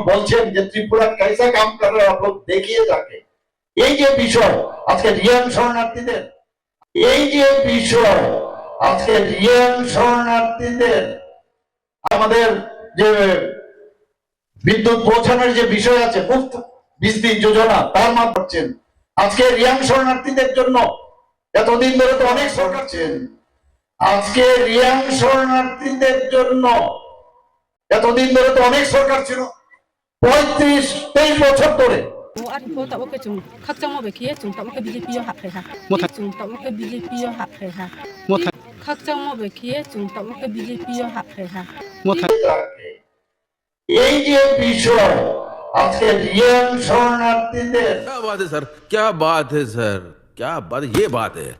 বলছেন যে ত্রিপুরা कैसा काम कर रहा है आप लोग देखिए जाके। এই যে বিষয় আজকে রিয়াং শরণার্থীদের, এই যে বিষয় আজকে রিয়াং শরণার্থীদের আমাদের যে বিদ্যুৎ পৌঁছানোর যে বিষয় আছে মুফত বিজলি যোজনা তার মাধ্যমে আজকে রিয়াং শরণার্থীদের জন্য এতদিন ধরে তো অনেক সরকার ছিলেন, আজকে রিয়াং শরণার্থীদের জন্য এতদিন ধরে তো অনেক সরকার ছিল, 35-23 বছর ধরে এই যে বিষয় আজকে রিয়াং শরণার্থীদের। क्या बात है सर, क्या बात है सर, क्या बात, ये बात है।